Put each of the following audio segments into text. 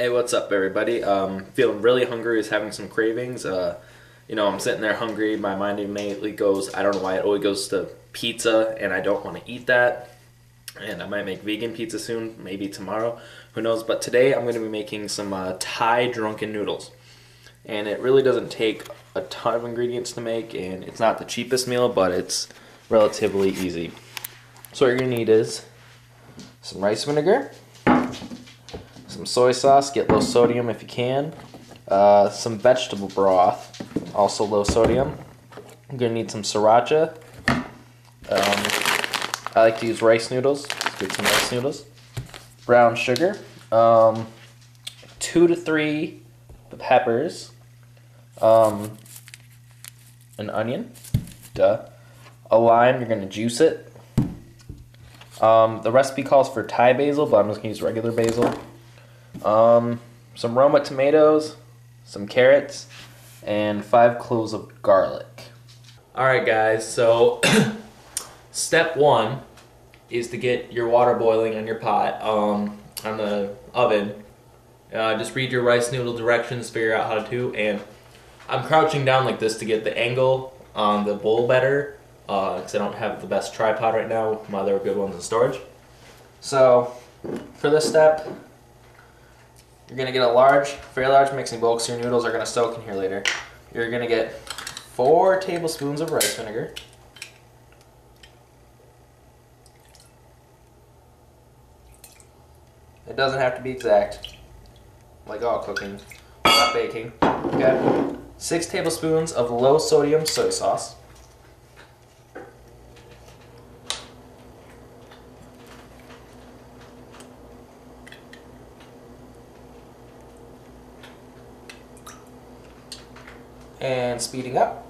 Hey, what's up, everybody? Feeling really hungry, was having some cravings. I'm sitting there hungry. My mind immediately goes, I don't know why it always goes to pizza, and I don't want to eat that. And I might make vegan pizza soon, maybe tomorrow, who knows. But today I'm going to be making some Thai drunken noodles. And it really doesn't take a ton of ingredients to make, and it's not the cheapest meal, but it's relatively easy. So what you're going to need is some rice vinegar, some soy sauce, get low sodium if you can, some vegetable broth, also low sodium. You're going to need some sriracha. I like to use rice noodles. Let's get some rice noodles. Brown sugar, 2 to 3 peppers, an onion, a lime, you're going to juice it. The recipe calls for Thai basil, but I'm just going to use regular basil. Some Roma tomatoes, some carrots, and 5 cloves of garlic. Alright guys, so step 1 is to get your water boiling on your pot, on the oven. Just read your rice noodle directions, figure out how to, and I'm crouching down like this to get the angle on the bowl better, because I don't have the best tripod right now. My other good ones in storage. So for this step, you're going to get a very large mixing bowl, because your noodles are going to soak in here later. You're going to get 4 tablespoons of rice vinegar. It doesn't have to be exact, like all cooking, not baking. Okay. 6 tablespoons of low sodium soy sauce. And speeding up.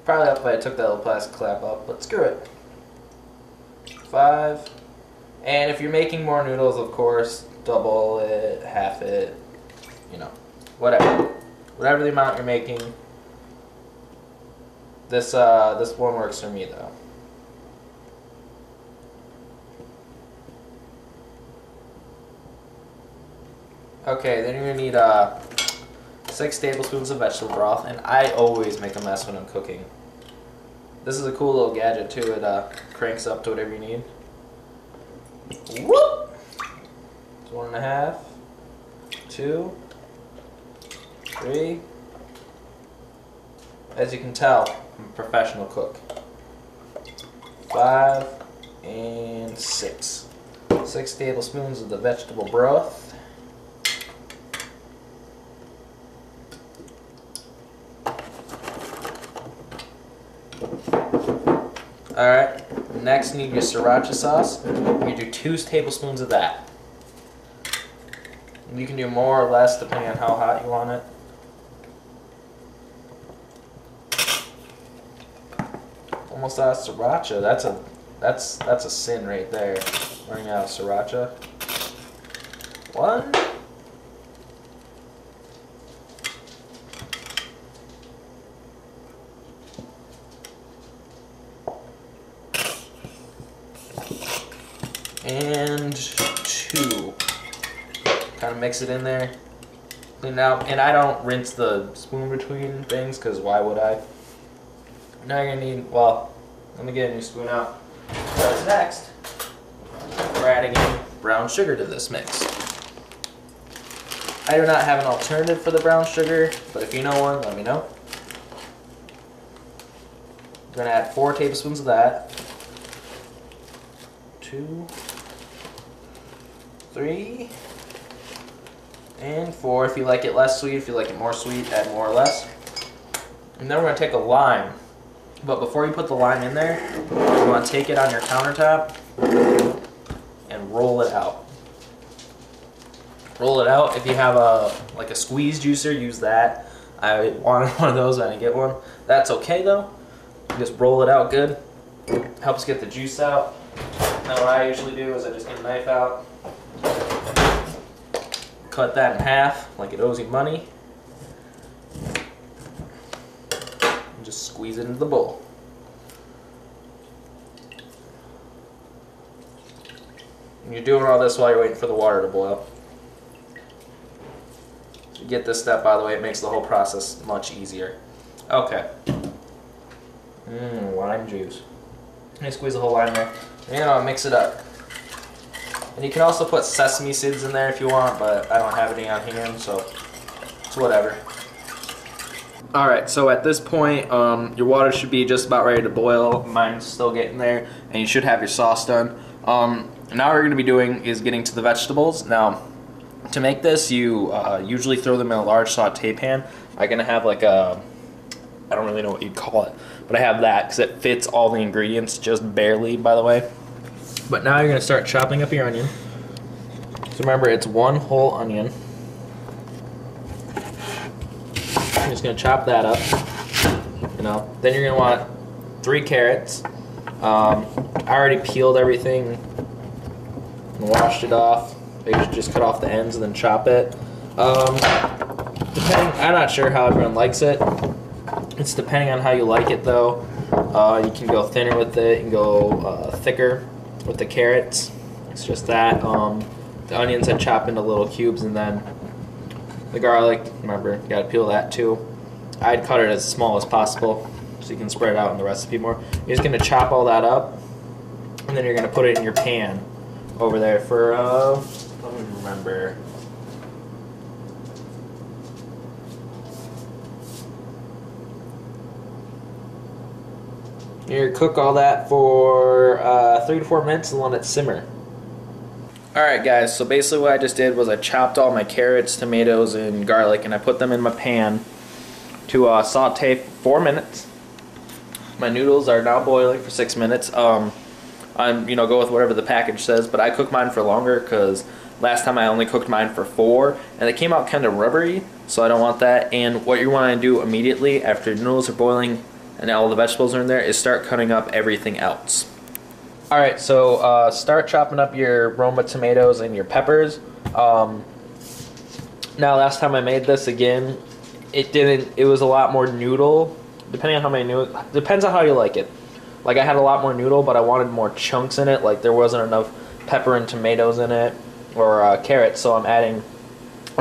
Probably up if I took that little plastic clap up, but screw it. 5. And if you're making more noodles, of course, double it, half it, whatever. Whatever the amount you're making. This one works for me though. Okay, then you're gonna need 6 tablespoons of vegetable broth, and I always make a mess when I'm cooking. This is a cool little gadget too. It cranks up to whatever you need. Whoop! It's 1.5, 2, 3. As you can tell, I'm a professional cook. 5 and 6. 6 tablespoons of the vegetable broth. Alright, next you need your sriracha sauce. You do 2 tablespoons of that. You can do more or less depending on how hot you want it. Almost out of sriracha. That's a sin right there. Running out of sriracha. 1. And 2. Kind of mix it in there. Clean it out. And I don't rinse the spoon between things, because why would I? Now you're going to need, well, let me get a new spoon out. Because next, we're adding in brown sugar to this mix. I do not have an alternative for the brown sugar, but if you know one, let me know. I'm going to add 4 tablespoons of that. 2, 3, and 4. If you like it less sweet, if you like it more sweet, add more or less. And then we're going to take a lime. But before you put the lime in there, you want to take it on your countertop and roll it out. Roll it out. If you have like a squeeze juicer, use that. I wanted one of those, I didn't get one. That's okay though. You just roll it out good. Helps get the juice out. Now what I usually do is I just get a knife out, cut that in half like it owes you money, Just squeeze it into the bowl. And you're doing all this while you're waiting for the water to boil. You get this step out of the way, it makes the whole process much easier. Okay. Lime juice. Let me squeeze the whole lime there. And, you know, mix it up. And you can also put sesame seeds in there if you want, but I don't have any on hand, so it's whatever. Alright, so at this point, your water should be just about ready to boil. Mine's still getting there, and you should have your sauce done. Now what we're going to be doing is getting to the vegetables. Now, to make this, you usually throw them in a large saute pan. I'm going to have like a, I don't really know what you'd call it, but I have that because it fits all the ingredients just barely, by the way. But now you're going to start chopping up your onion. So remember, it's one whole onion. I'm just going to chop that up. You know, then you're going to want 3 carrots. I already peeled everything and washed it off. You should just cut off the ends and then chop it. I'm not sure how everyone likes it. It's depending on how you like it, though. You can go thinner with it and go thicker with the carrots. It's just that. The onions I chop into little cubes, and then the garlic, remember, you gotta peel that too. I'd cut it as small as possible so you can spread it out in the recipe more. You're just gonna chop all that up, and then you're gonna put it in your pan over there for, let me remember. You're gonna cook all that for 3 to 4 minutes and let it simmer. Alright guys, so basically what I just did was I chopped all my carrots, tomatoes, and garlic, and I put them in my pan to saute for 4 minutes. My noodles are now boiling for 6 minutes. Go with whatever the package says, but I cook mine for longer because last time I only cooked mine for 4, and they came out kind of rubbery, so I don't want that. And what you want to do immediately after your noodles are boiling and all the vegetables are in there is start cutting up everything else. Alright, so start chopping up your Roma tomatoes and your peppers. Now last time I made this, again, it was a lot more noodle, depending on how many noodles, depends on how you like it. Like I had a lot more noodle, but I wanted more chunks in it, like there wasn't enough pepper and tomatoes in it, or carrots, so I'm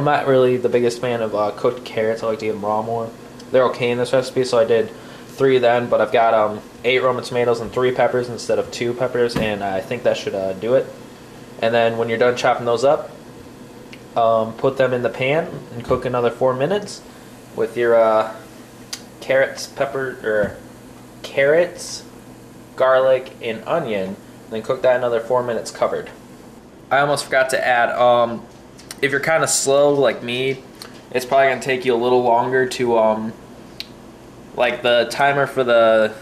not really the biggest fan of cooked carrots. I like to eat them raw more. They're okay in this recipe, so I did 3 then, but I've got 8 Roma tomatoes and 3 peppers instead of 2 peppers, and I think that should do it. And then when you're done chopping those up, put them in the pan and cook another 4 minutes with your carrots, garlic, and onion. And then cook that another 4 minutes covered. I almost forgot to add, if you're kind of slow like me, it's probably going to take you a little longer to like the timer for the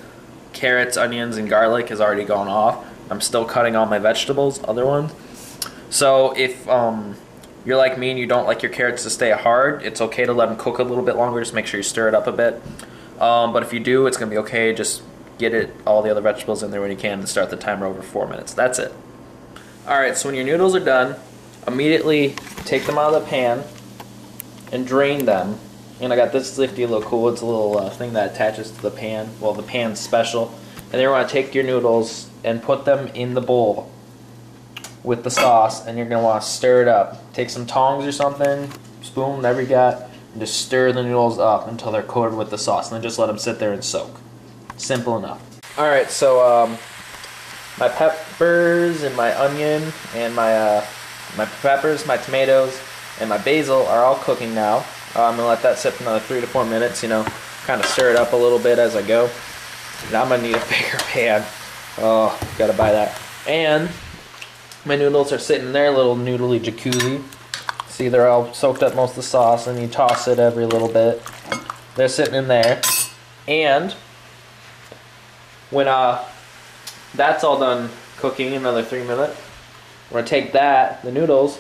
carrots, onions, and garlic has already gone off. I'm still cutting all my vegetables, other ones. So if you're like me and you don't like your carrots to stay hard, it's okay to let them cook a little bit longer. Just make sure you stir it up a bit. But if you do, it's going to be okay. Just get all the other vegetables in there when you can and start the timer over 4 minutes. That's it. Alright, so when your noodles are done, immediately take them out of the pan and drain them. And I got this Lifty Little Cool. It's a little thing that attaches to the pan. Well, the pan's special. And then you want to take your noodles and put them in the bowl with the sauce, and you're going to want to stir it up. Take some tongs or something, spoon, whatever you got, and just stir the noodles up until they're coated with the sauce, and then just let them sit there and soak. Simple enough. Alright, so my peppers and my onion and my peppers, my tomatoes, and my basil are all cooking now. I'm going to let that sit for another 3 to 4 minutes, kind of stir it up a little bit as I go. And I'm going to need a bigger pan. Oh, got to buy that. And my noodles are sitting in their little noodly jacuzzi. See, they're all soaked up most of the sauce, and you toss it every little bit. They're sitting in there. And when that's all done cooking, another 3 minutes, we're going to take the noodles,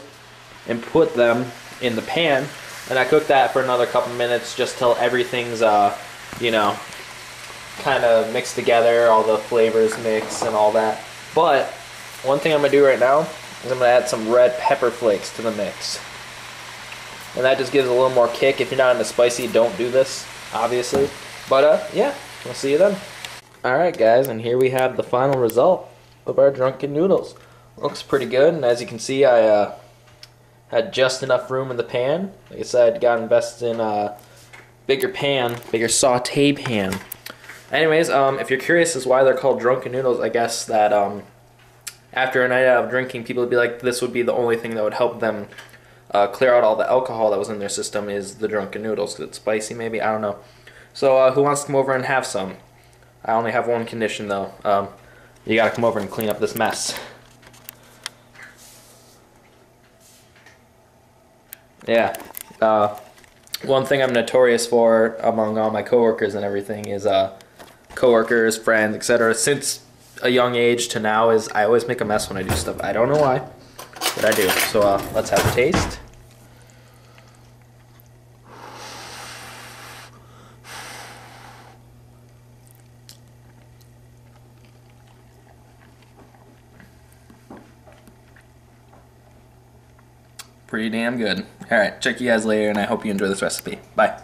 and put them in the pan. And I cook that for another couple minutes just till everything's, kind of mixed together, all the flavors mix and all that. But one thing I'm going to do right now is I'm going to add some red pepper flakes to the mix. And that just gives a little more kick. If you're not into spicy, don't do this, obviously. But, yeah, We'll see you then. Alright guys, and here we have the final result of our drunken noodles. Looks pretty good, and as you can see, I had just enough room in the pan. Like I said, got invested in a bigger pan, bigger saute pan. Anyways, if you're curious as why they're called drunken noodles, I guess that after a night out of drinking, people would be like, this would be the only thing that would help them clear out all the alcohol that was in their system is the drunken noodles, because it's spicy maybe, I don't know. So who wants to come over and have some? I only have one condition though. You gotta come over and clean up this mess. Yeah. One thing I'm notorious for among all my coworkers and everything is coworkers, friends, etc. Since a young age to now is I always make a mess when I do stuff. I don't know why, but I do. So let's have a taste. Pretty damn good. Alright, check you guys later, and I hope you enjoy this recipe. Bye.